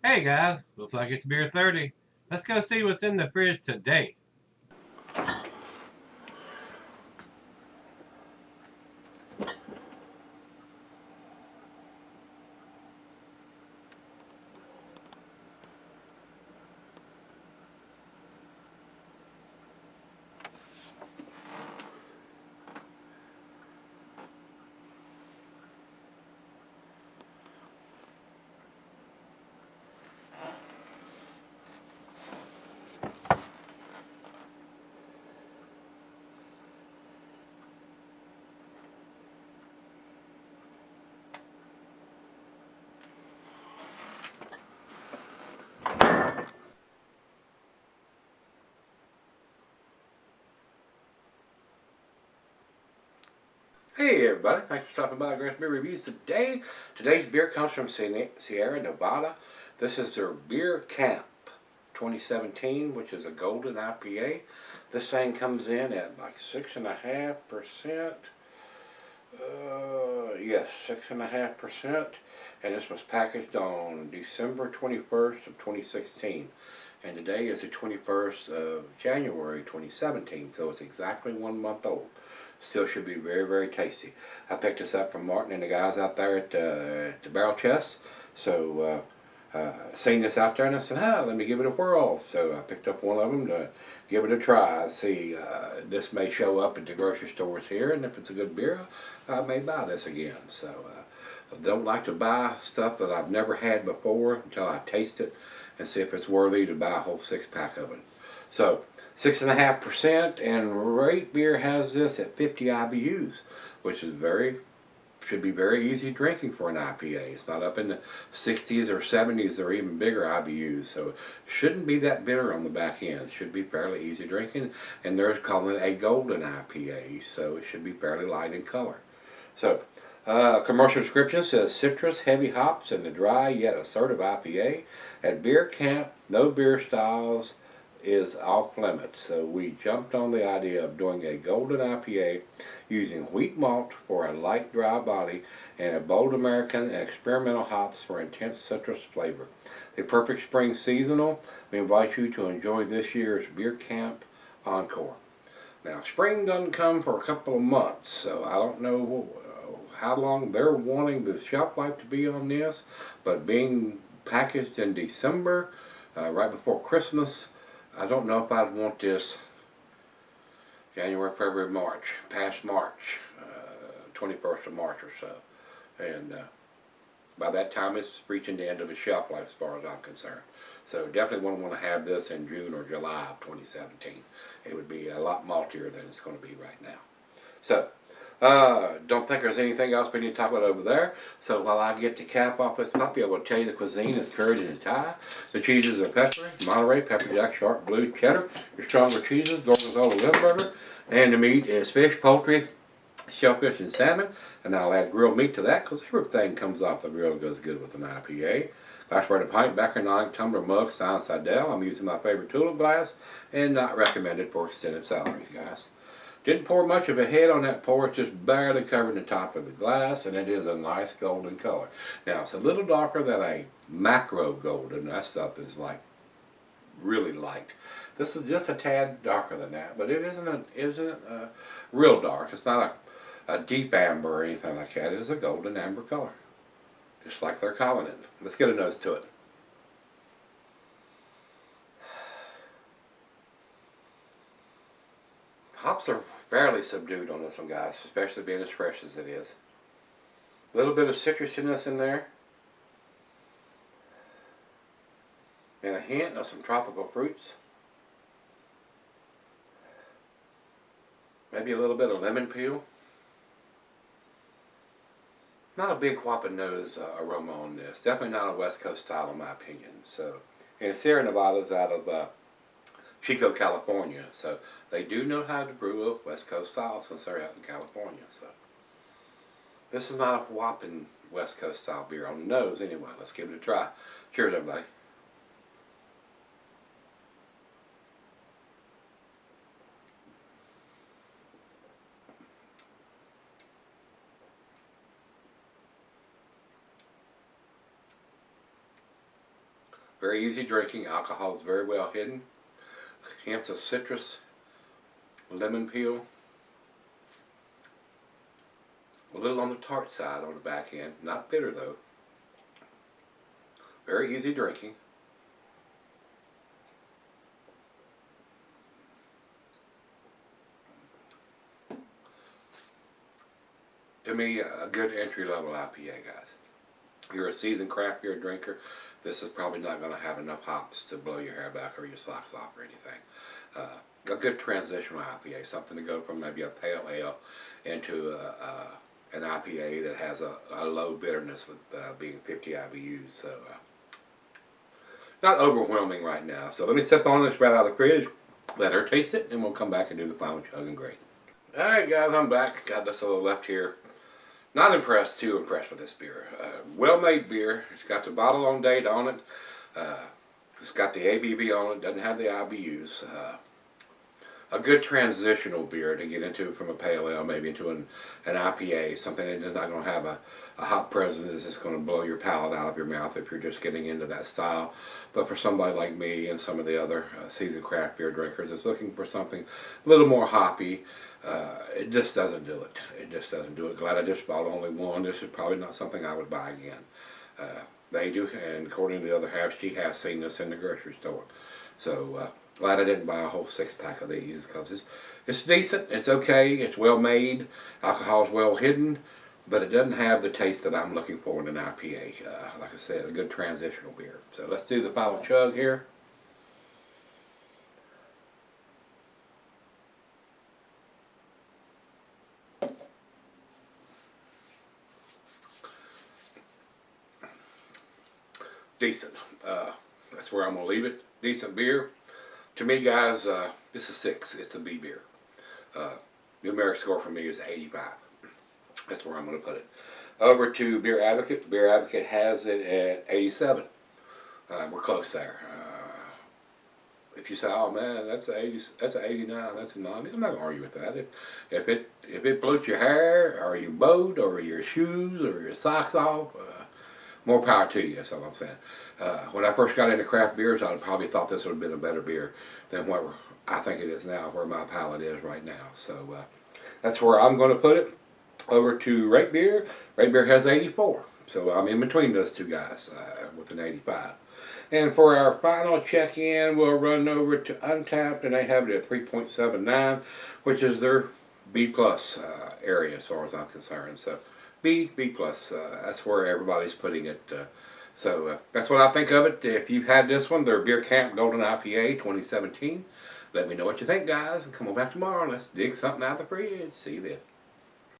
Hey guys, looks like it's beer 30. Let's go see what's in the fridge today. Hey everybody, thanks for stopping by Gregsbeerreviews today. Today's beer comes from Sierra Nevada. This is their Beer Camp 2017, which is a golden IPA. This thing comes in at like 6.5%. Yes, 6.5%. And this was packaged on December 21st of 2016. And today is the 21st of January 2017, so it's exactly 1 month old. Still should be very, very tasty. I picked this up from Martin and the guys out there at the Barrel Chest. So seen this out there and I said, let me give it a whirl. So I picked up one of them to give it a try. See, this may show up at the grocery stores here, and if it's a good beer, I may buy this again. So I don't like to buy stuff that I've never had before until I taste it and see if it's worthy to buy a whole 6-pack of it. So 6.5%, and Rate Beer has this at 50 IBUs, which is should be very easy drinking for an IPA. It's not up in the 60s or 70s or even bigger IBUs, so it shouldn't be that bitter on the back end. It should be fairly easy drinking, and they're calling it a golden IPA, so it should be fairly light in color. So, commercial description says citrus, heavy hops, and the dry yet assertive IPA. At Beer Camp, no beer styles is off limits. So we jumped on the idea of doing a golden IPA using wheat malt for a light dry body and a bold American and experimental hops for intense citrus flavor. The perfect spring seasonal. We invite you to enjoy this year's Beer Camp Encore. Now spring doesn't come for a couple of months, so I don't know how long they're wanting the shelf life to be on this, but being packaged in December, right before Christmas, I don't know if I'd want this January, February, March, past March, 21st of March or so. And by that time it's reaching the end of the shelf life as far as I'm concerned. So definitely wouldn't want to have this in June or July of 2017. It would be a lot maltier than it's going to be right now. So, don't think there's anything else we need to talk about over there. So while I get the cap off this puppy, I will tell you the cuisine is curried in Thai. The cheeses are peppery, Monterey, pepper jack, sharp blue, cheddar. Your stronger cheeses, gorgonzola, Limburger. And the meat is fish, poultry, shellfish, and salmon. And I'll add grilled meat to that because everything comes off the grill goes good with an IPA. Glass for a pint, Becker, tumbler, mug, Stein Sidel. I'm using my favorite tulip glass and not recommended for extended salaries, guys. Didn't pour much of a head on that pour, it's just barely covering the top of the glass, and it is a nice golden color. Now, it's a little darker than a macro golden. That stuff is like really light. This is just a tad darker than that, but it isn't real dark. It's not a deep amber or anything like that. It is a golden amber color, just like they're calling it. Let's get a nose to it. Hops are fairly subdued on this one, guys, especially being as fresh as it is. A little bit of citrusiness in there, and a hint of some tropical fruits. Maybe a little bit of lemon peel. Not a big whopping nose aroma on this. Definitely not a West Coast style in my opinion. So, and Sierra Nevada's out of Chico, California. So they do know how to brew a West Coast style since they're out in California. So this is not a whopping West Coast style beer on the nose anyway. Let's give it a try. Cheers, everybody. Very easy drinking. Alcohol is very well hidden. Hints of citrus, lemon peel. A little on the tart side on the back end. Not bitter though. Very easy drinking. To me, a good entry-level IPA, guys. If you're a seasoned craft beer drinker, this is probably not going to have enough hops to blow your hair back or your socks off or anything. A good transitional IPA, something to go from maybe a pale ale into an IPA that has a low bitterness with being 50 IBUs. So, not overwhelming right now. So let me sip on this right out of the fridge, let her taste it, and we'll come back and do the final chug and grade. Alright guys, I'm back. Got this little left here. Not impressed, too impressed with this beer. Well-made beer. It's got the bottle on date on it. It's got the ABV on it. Doesn't have the IBUs. A good transitional beer to get into from a pale ale, maybe into an IPA. Something that's not going to have a hot presence. It's just going to blow your palate out of your mouth if you're just getting into that style. But for somebody like me and some of the other seasoned craft beer drinkers that's looking for something a little more hoppy, it just doesn't do it. It just doesn't do it. Glad I just bought only one. This is probably not something I would buy again. They do, and according to the other half, she has seen this in the grocery store. So glad I didn't buy a whole 6-pack of these, because it's decent. It's okay. It's well made. Alcohol's well hidden, but it doesn't have the taste that I'm looking for in an IPA. Like I said, a good transitional beer. So let's do the final chug here. Decent. That's where I'm going to leave it. Decent beer. To me, guys, this is 6. It's a B beer. The numeric score for me is 85. That's where I'm going to put it. Over to Beer Advocate. Beer Advocate has it at 87. We're close there. If you say, "Oh man, that's a 80, that's an 89, that's a 90," I'm not going to argue with that. If it bloats your hair, or your boat, or your shoes, or your socks off, more power to you. That's all I'm saying. When I first got into craft beers, I probably thought this would have been a better beer than what I think it is now, where my palate is right now. So that's where I'm going to put it. Over to Rate Beer. Rate Beer has 84. So I'm in between those two guys with an 85. And for our final check-in, we'll run over to Untappd, and they have it at 3.79, which is their B+ area as far as I'm concerned. So B+. That's where everybody's putting it. So that's what I think of it. If you've had this one, their Beer Camp Golden IPA 2017, let me know what you think, guys. And come on back tomorrow. Let's dig something out of the fridge. See you then.